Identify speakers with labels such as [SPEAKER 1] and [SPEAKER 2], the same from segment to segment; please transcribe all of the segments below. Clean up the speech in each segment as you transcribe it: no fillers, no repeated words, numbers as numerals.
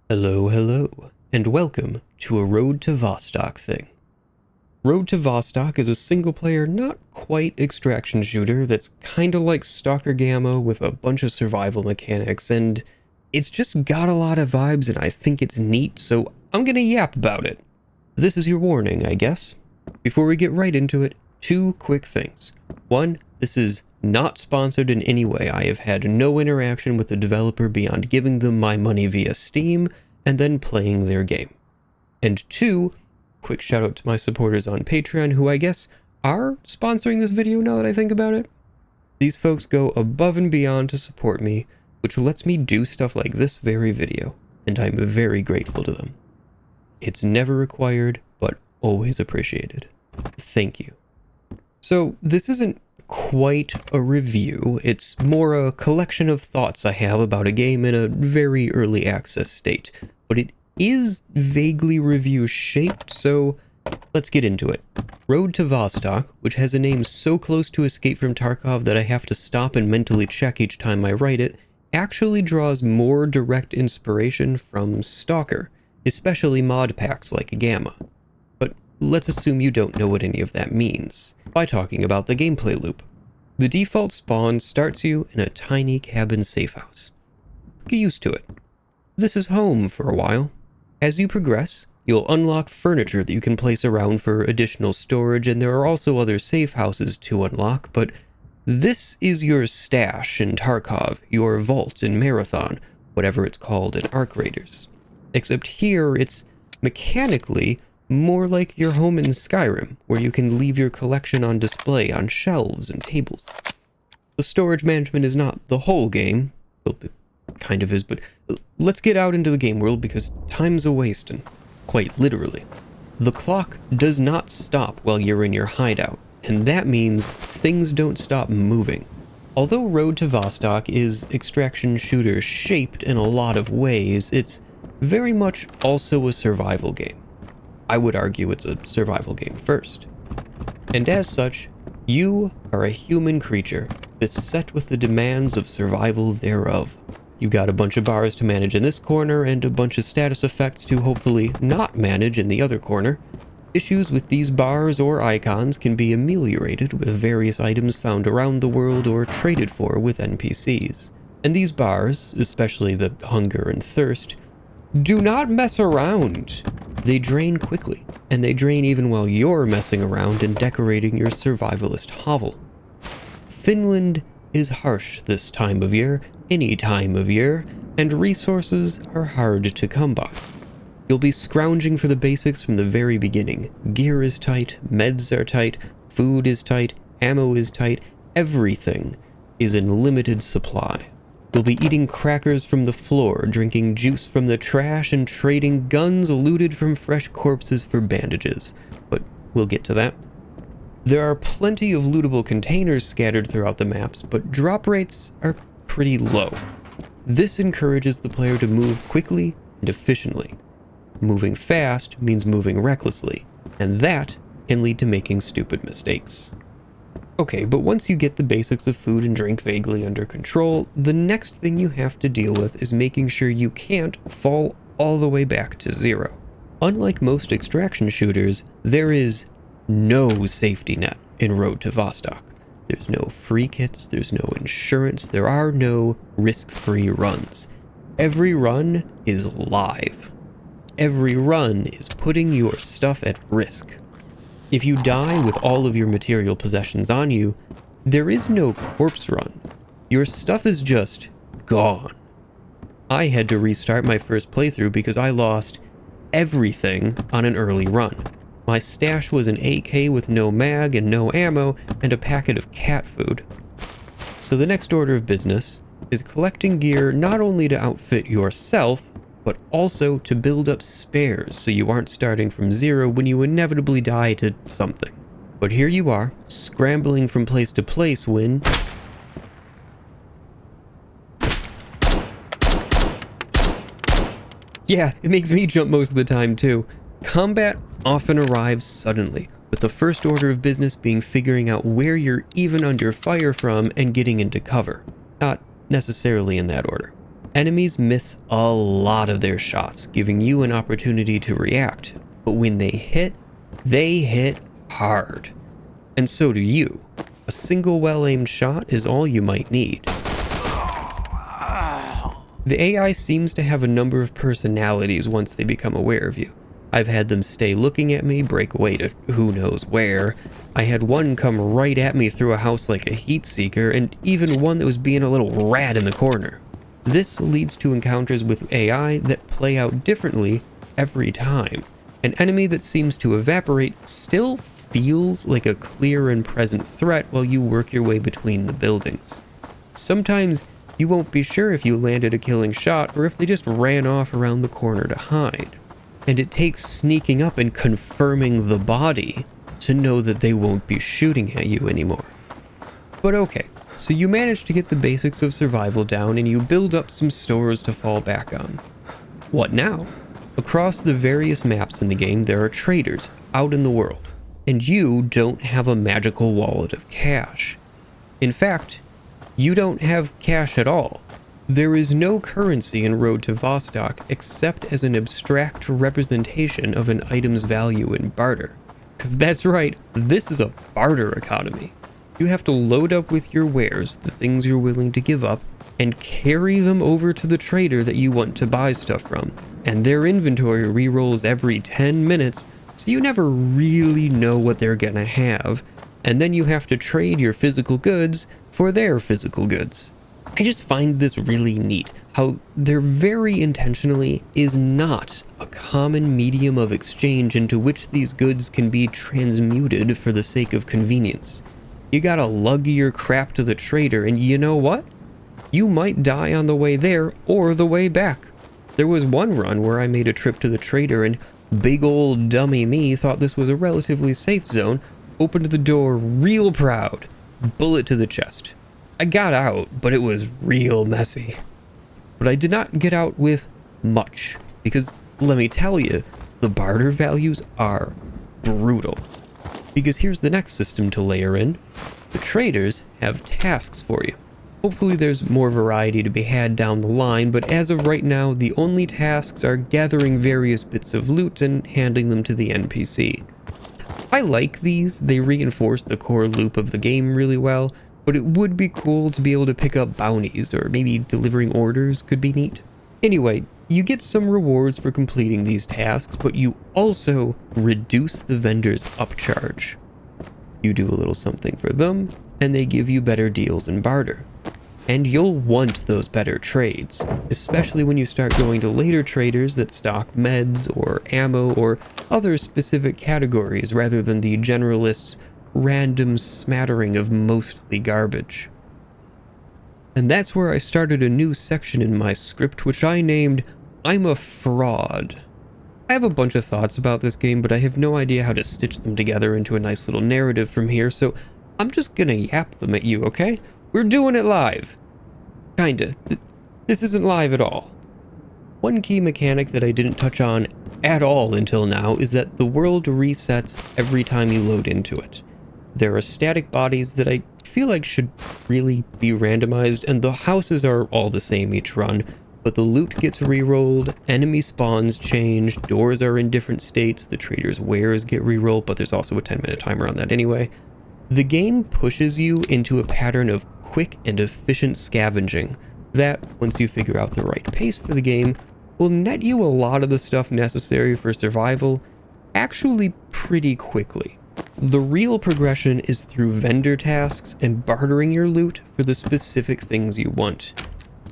[SPEAKER 1] Hello, hello, and welcome to a Road to Vostok thing. Road to Vostok is a single-player, not quite extraction shooter that's kinda like Stalker Gamma with a bunch of survival mechanics, and it's just got a lot of vibes and I think it's neat, so I'm gonna yap about it. This is your warning, I guess. Before we get right into it, two quick things. One, this is not sponsored in any way. I have had no interaction with the developer beyond giving them my money via Steam and then playing their game. And two, quick shout out to my supporters on Patreon who I guess are sponsoring this video now that I think about it. These folks go above and beyond to support me, which lets me do stuff like this very video, and I'm very grateful to them. It's never required, but always appreciated. Thank you. So this isn't quite a review, it's more a collection of thoughts I have about a game in a very early access state, but it is vaguely review shaped, so let's get into it. Road to Vostok, which has a name so close to Escape from Tarkov that I have to stop and mentally check each time I write it, actually draws more direct inspiration from Stalker, especially mod packs like Gamma. But let's assume you don't know what any of that means by talking about the gameplay loop. The default spawn starts you in a tiny cabin safe house. Get used to it. This is home for a while. As you progress, you'll unlock furniture that you can place around for additional storage, and there are also other safe houses to unlock, but this is your stash in Tarkov, your vault in Marathon, whatever it's called in Arc Raiders. Except here, it's mechanically more like your home in Skyrim, where you can leave your collection on display on shelves and tables. The storage management is not the whole game. Well, it kind of is, but let's get out into the game world because time's a wasting, quite literally. The clock does not stop while you're in your hideout, and that means things don't stop moving. Although Road to Vostok is extraction shooter shaped in a lot of ways, it's very much also a survival game. I would argue it's a survival game first. And as such, you are a human creature, beset with the demands of survival thereof. You got a bunch of bars to manage in this corner, and a bunch of status effects to hopefully not manage in the other corner. Issues with these bars or icons can be ameliorated with various items found around the world or traded for with NPCs. And these bars, especially the hunger and thirst, do not mess around. They drain quickly, and they drain even while you're messing around and decorating your survivalist hovel. Finland is harsh this time of year, any time of year, and resources are hard to come by. You'll be scrounging for the basics from the very beginning. Gear is tight, meds are tight, food is tight, ammo is tight, everything is in limited supply. You'll be eating crackers from the floor, drinking juice from the trash, and trading guns looted from fresh corpses for bandages. But we'll get to that. There are plenty of lootable containers scattered throughout the maps, but drop rates are pretty low. This encourages the player to move quickly and efficiently. Moving fast means moving recklessly, and that can lead to making stupid mistakes. Okay, but once you get the basics of food and drink vaguely under control, the next thing you have to deal with is making sure you can't fall all the way back to zero. Unlike most extraction shooters, there is no safety net in Road to Vostok. There's no free kits, there's no insurance, there are no risk-free runs. Every run is live. Every run is putting your stuff at risk. If you die with all of your material possessions on you, there is no corpse run. Your stuff is just gone. I had to restart my first playthrough because I lost everything on an early run. My stash was an AK with no mag and no ammo and a packet of cat food. So the next order of business is collecting gear not only to outfit yourself, but also to build up spares so you aren't starting from zero when you inevitably die to something. But here you are, scrambling from place to place when... Yeah, it makes me jump most of the time too. Combat often arrives suddenly, with the first order of business being figuring out where you're even under fire from and getting into cover. Not necessarily in that order. Enemies miss a lot of their shots, giving you an opportunity to react. But when they hit hard. And so do you. A single well-aimed shot is all you might need. The AI seems to have a number of personalities once they become aware of you. I've had them stay looking at me, break away to who knows where. I had one come right at me through a house like a heat seeker, and even one that was being a little rat in the corner. This leads to encounters with AI that play out differently every time. An enemy that seems to evaporate still feels like a clear and present threat while you work your way between the buildings. Sometimes you won't be sure if you landed a killing shot or if they just ran off around the corner to hide. And it takes sneaking up and confirming the body to know that they won't be shooting at you anymore. But okay, so you manage to get the basics of survival down and you build up some stores to fall back on. What now? Across the various maps in the game, there are traders out in the world, and you don't have a magical wallet of cash. In fact, you don't have cash at all. There is no currency in Road to Vostok except as an abstract representation of an item's value in barter. Because that's right, this is a barter economy. You have to load up with your wares, the things you're willing to give up, and carry them over to the trader that you want to buy stuff from. And their inventory rerolls every 10 minutes, so you never really know what they're gonna have. And then you have to trade your physical goods for their physical goods. I just find this really neat, how there very intentionally is not a common medium of exchange into which these goods can be transmuted for the sake of convenience. You gotta lug your crap to the trader, and you know what? You might die on the way there or the way back. There was one run where I made a trip to the trader and big old dummy me thought this was a relatively safe zone, opened the door real proud, bullet to the chest. I got out, but it was real messy. But I did not get out with much, because let me tell you, the barter values are brutal. Because here's the next system to layer in. The traders have tasks for you. Hopefully there's more variety to be had down the line, but as of right now, the only tasks are gathering various bits of loot and handing them to the NPC. I like these, they reinforce the core loop of the game really well, but it would be cool to be able to pick up bounties, or maybe delivering orders could be neat. Anyway, you get some rewards for completing these tasks, but you also reduce the vendor's upcharge. You do a little something for them, and they give you better deals in barter. And you'll want those better trades, especially when you start going to later traders that stock meds or ammo or other specific categories rather than the generalist's random smattering of mostly garbage. And that's where I started a new section in my script which I named I'm a Fraud. I have a bunch of thoughts about this game, but I have no idea how to stitch them together into a nice little narrative from here, so I'm just gonna yap them at you, okay? We're doing it live. Kinda. This isn't live at all. One key mechanic that I didn't touch on at all until now is that the world resets every time you load into it. There are static bodies that I feel like should really be randomized, and the houses are all the same each run, but the loot gets re-rolled, enemy spawns change, doors are in different states, the trader's wares get re-rolled, but there's also a 10-minute timer on that anyway. The game pushes you into a pattern of quick and efficient scavenging that, once you figure out the right pace for the game, will net you a lot of the stuff necessary for survival actually pretty quickly. The real progression is through vendor tasks and bartering your loot for the specific things you want.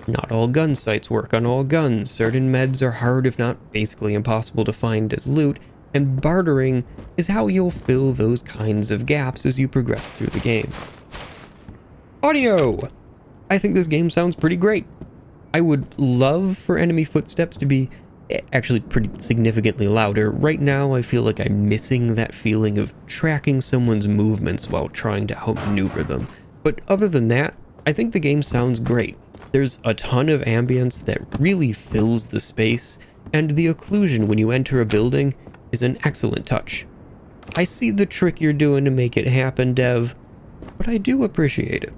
[SPEAKER 1] Not all gun sites work on all guns, certain meds are hard if not basically impossible to find as loot, and bartering is how you'll fill those kinds of gaps as you progress through the game. Audio! I think this game sounds pretty great. I would love for enemy footsteps to be actually pretty significantly louder. Right now I feel like I'm missing that feeling of tracking someone's movements while trying to outmaneuver them. But other than that, I think the game sounds great. There's a ton of ambience that really fills the space, and the occlusion when you enter a building is an excellent touch. I see the trick you're doing to make it happen, Dev, but I do appreciate it.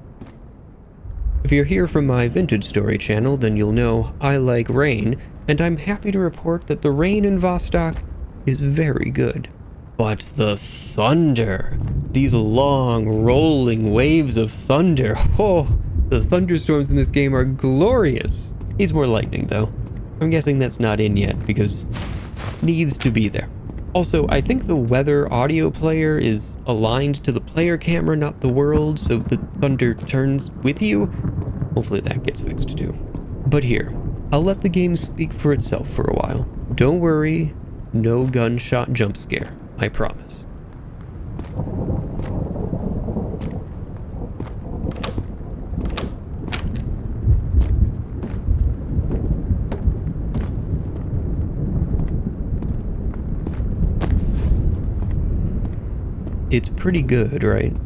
[SPEAKER 1] If you're here from my Vintage Story channel, then you'll know I like rain, and I'm happy to report that the rain in Vostok is very good. But the thunder, these long rolling waves of thunder, oh, the thunderstorms in this game are glorious. Needs more lightning though. I'm guessing that's not in yet because needs to be there. Also, I think the weather audio player is aligned to the player camera, not the world, so the thunder turns with you. Hopefully that gets fixed too. But here, I'll let the game speak for itself for a while. Don't worry, no gunshot jump scare, I promise. It's pretty good, right?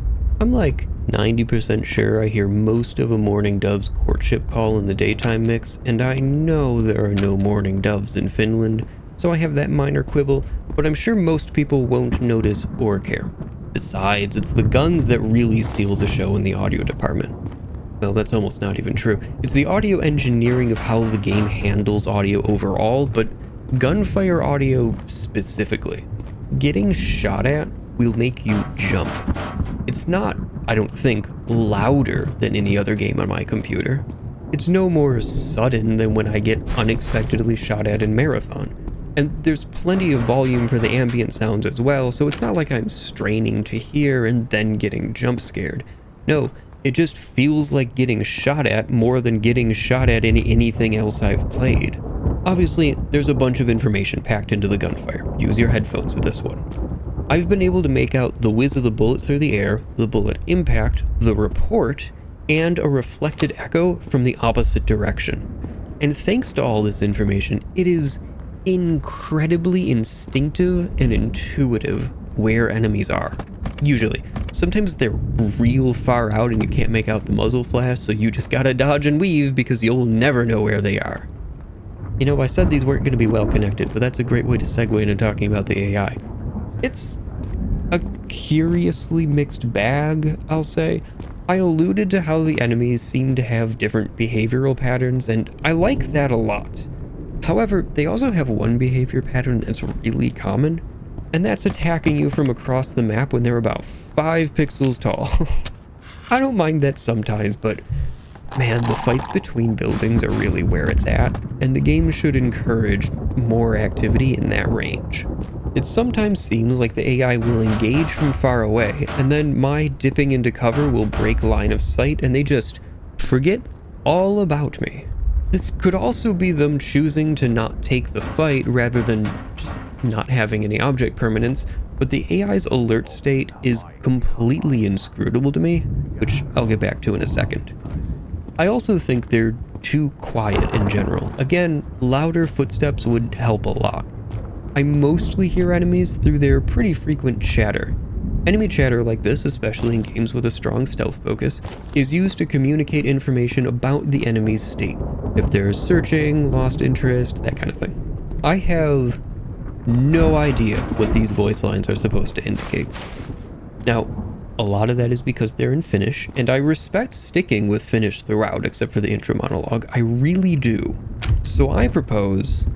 [SPEAKER 1] I'm like 90% sure I hear most of a mourning dove's courtship call in the daytime mix, and I know there are no mourning doves in Finland, so I have that minor quibble, but I'm sure most people won't notice or care. Besides, it's the guns that really steal the show in the audio department. Well, that's almost not even true. It's the audio engineering of how the game handles audio overall, but gunfire audio specifically. Getting shot at will make you jump. It's not, I don't think, louder than any other game on my computer. It's no more sudden than when I get unexpectedly shot at in Marathon. And there's plenty of volume for the ambient sounds as well, so it's not like I'm straining to hear and then getting jump scared. No, it just feels like getting shot at more than getting shot at in anything else I've played. Obviously, there's a bunch of information packed into the gunfire. Use your headphones with this one. I've been able to make out the whiz of the bullet through the air, the bullet impact, the report, and a reflected echo from the opposite direction. And thanks to all this information, it is incredibly instinctive and intuitive where enemies are. Usually. Sometimes they're real far out and you can't make out the muzzle flash, so you just gotta dodge and weave because you'll never know where they are. You know, I said these weren't going to be well connected, but that's a great way to segue into talking about the AI. It's a curiously mixed bag, I'll say. I alluded to how the enemies seem to have different behavioral patterns, and I like that a lot. However, they also have one behavior pattern that's really common, and that's attacking you from across the map when they're about 5 pixels tall. I don't mind that sometimes, but man, the fights between buildings are really where it's at, and the game should encourage more activity in that range. It sometimes seems like the AI will engage from far away, and then my dipping into cover will break line of sight, and they just forget all about me. This could also be them choosing to not take the fight rather than just not having any object permanence, but the AI's alert state is completely inscrutable to me, which I'll get back to in a second. I also think they're too quiet in general. Again, louder footsteps would help a lot. I mostly hear enemies through their pretty frequent chatter. Enemy chatter like this, especially in games with a strong stealth focus, is used to communicate information about the enemy's state. If they're searching, lost interest, that kind of thing. I have no idea what these voice lines are supposed to indicate. Now, a lot of that is because they're in Finnish, and I respect sticking with Finnish throughout, except for the intro monologue. I really do. So I propose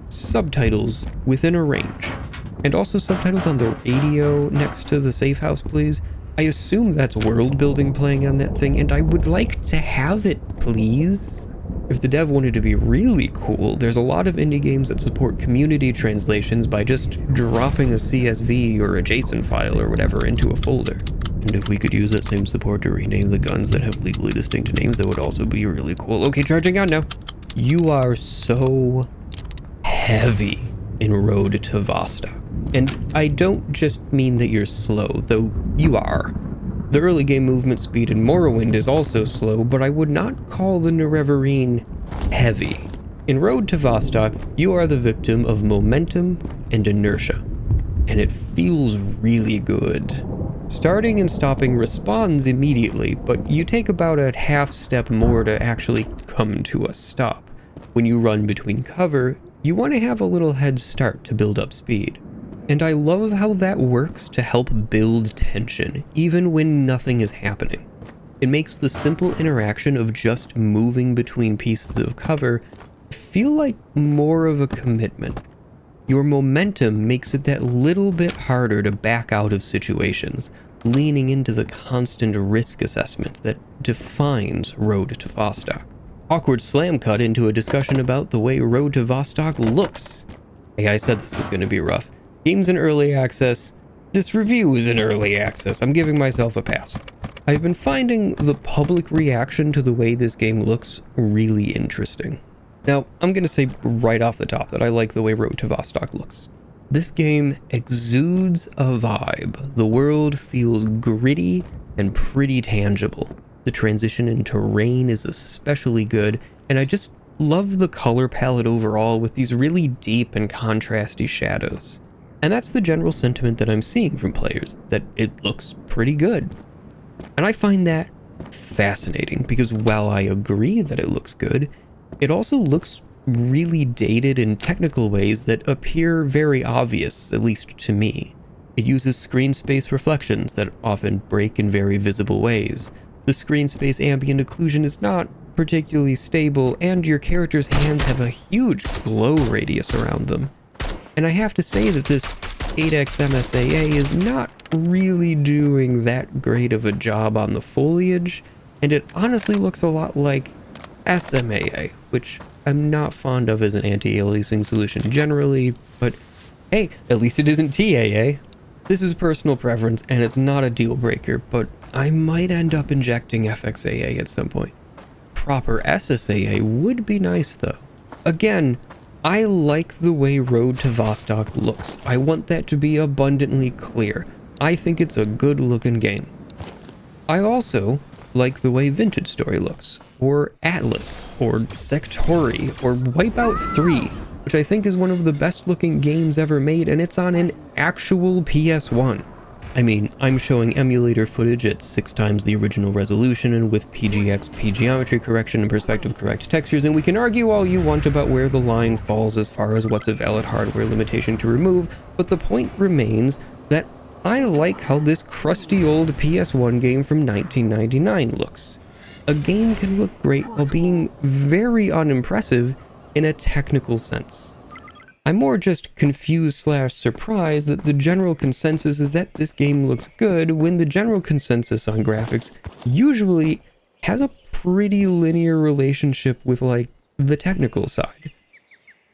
[SPEAKER 1] subtitles within a range, and also subtitles on the radio next to the safe house, please. I assume that's world building playing on that thing, and I would like to have it, please. If the dev wanted to be really cool, there's a lot of indie games that support community translations by just dropping a CSV or a JSON file or whatever into a folder. And if we could use that same support to rename the guns that have legally distinct names, that would also be really cool. Okay, charging out now. You are so heavy in Road to Vostok. And I don't just mean that you're slow, though you are. The early game movement speed in Morrowind is also slow, but I would not call the Nerevarine heavy. In Road to Vostok, you are the victim of momentum and inertia, and it feels really good. Starting and stopping responds immediately, but you take about a half step more to actually come to a stop. When you run between cover, you want to have a little head start to build up speed. And I love how that works to help build tension, even when nothing is happening. It makes the simple interaction of just moving between pieces of cover feel like more of a commitment. Your momentum makes it that little bit harder to back out of situations, leaning into the constant risk assessment that defines Road to Vostok. Awkward slam cut into a discussion about the way Road to Vostok looks. Hey, I said this was going to be rough. Game's in early access. This review is in early access. I'm giving myself a pass. I've been finding the public reaction to the way this game looks really interesting. Now, I'm going to say right off the top that I like the way Road to Vostok looks. This game exudes a vibe. The world feels gritty and pretty tangible. The transition in terrain is especially good, and I just love the color palette overall with these really deep and contrasty shadows. And that's the general sentiment that I'm seeing from players, that it looks pretty good. And I find that fascinating because while I agree that it looks good, it also looks really dated in technical ways that appear very obvious, at least to me. It uses screen space reflections that often break in very visible ways. The screen space ambient occlusion is not particularly stable, and your character's hands have a huge glow radius around them. And I have to say that this 8x MSAA is not really doing that great of a job on the foliage, and it honestly looks a lot like SMAA, which I'm not fond of as an anti-aliasing solution generally, but hey, at least it isn't TAA. This is personal preference, and it's not a deal breaker, but I might end up injecting FXAA at some point. Proper SSAA would be nice though. Again, I like the way Road to Vostok looks. I want that to be abundantly clear. I think it's a good looking game. I also like the way Vintage Story looks, or Atlas, or Sectori, or Wipeout 3, which I think is one of the best looking games ever made, and it's on an actual PS1. I mean, I'm showing emulator footage at 6 times the original resolution and with PGXP geometry correction and perspective correct textures, and we can argue all you want about where the line falls as far as what's a valid hardware limitation to remove, but the point remains that I like how this crusty old PS1 game from 1999 looks. A game can look great while being very unimpressive in a technical sense. I'm more just confused/surprised that the general consensus is that this game looks good when the general consensus on graphics usually has a pretty linear relationship with, like, the technical side.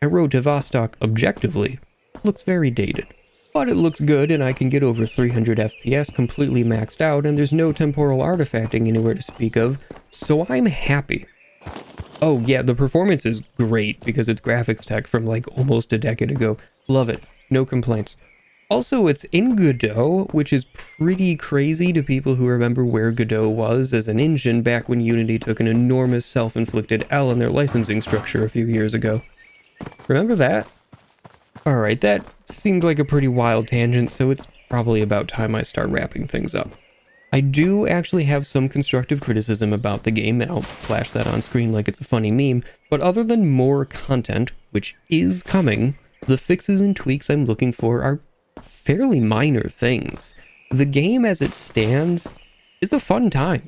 [SPEAKER 1] And Road to Vostok, objectively, looks very dated. But it looks good, and I can get over 300 FPS completely maxed out, and there's no temporal artifacting anywhere to speak of, so I'm happy. Oh yeah, the performance is great because it's graphics tech from like almost a decade ago. Love it. No complaints. Also, it's in Godot, which is pretty crazy to people who remember where Godot was as an engine back when Unity took an enormous self-inflicted L in their licensing structure a few years ago. Remember that? Alright, that seemed like a pretty wild tangent, so it's probably about time I start wrapping things up. I do actually have some constructive criticism about the game, and I'll flash that on screen like it's a funny meme, but other than more content, which is coming, the fixes and tweaks I'm looking for are fairly minor things. The game as it stands is a fun time.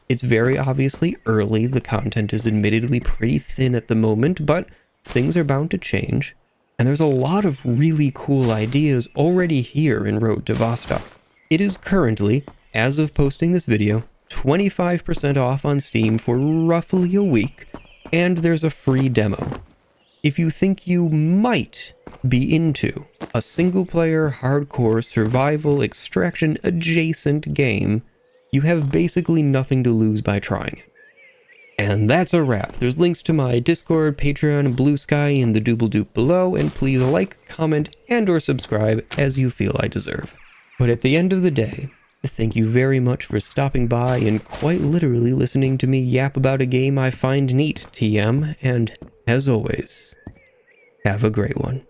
[SPEAKER 1] It's very obviously early, the content is admittedly pretty thin at the moment, but things are bound to change, and there's a lot of really cool ideas already here in Road to Vostok. It is currently, as of posting this video, 25% off on Steam for roughly a week, and there's a free demo. If you think you might be into a single-player, hardcore, survival, extraction adjacent game, you have basically nothing to lose by trying it. And that's a wrap. There's links to my Discord, Patreon, and Blue Sky in the doobly-doop below, and please like, comment, and or subscribe as you feel I deserve. But at the end of the day, thank you very much for stopping by and quite literally listening to me yap about a game I find neat, TM, and as always, have a great one.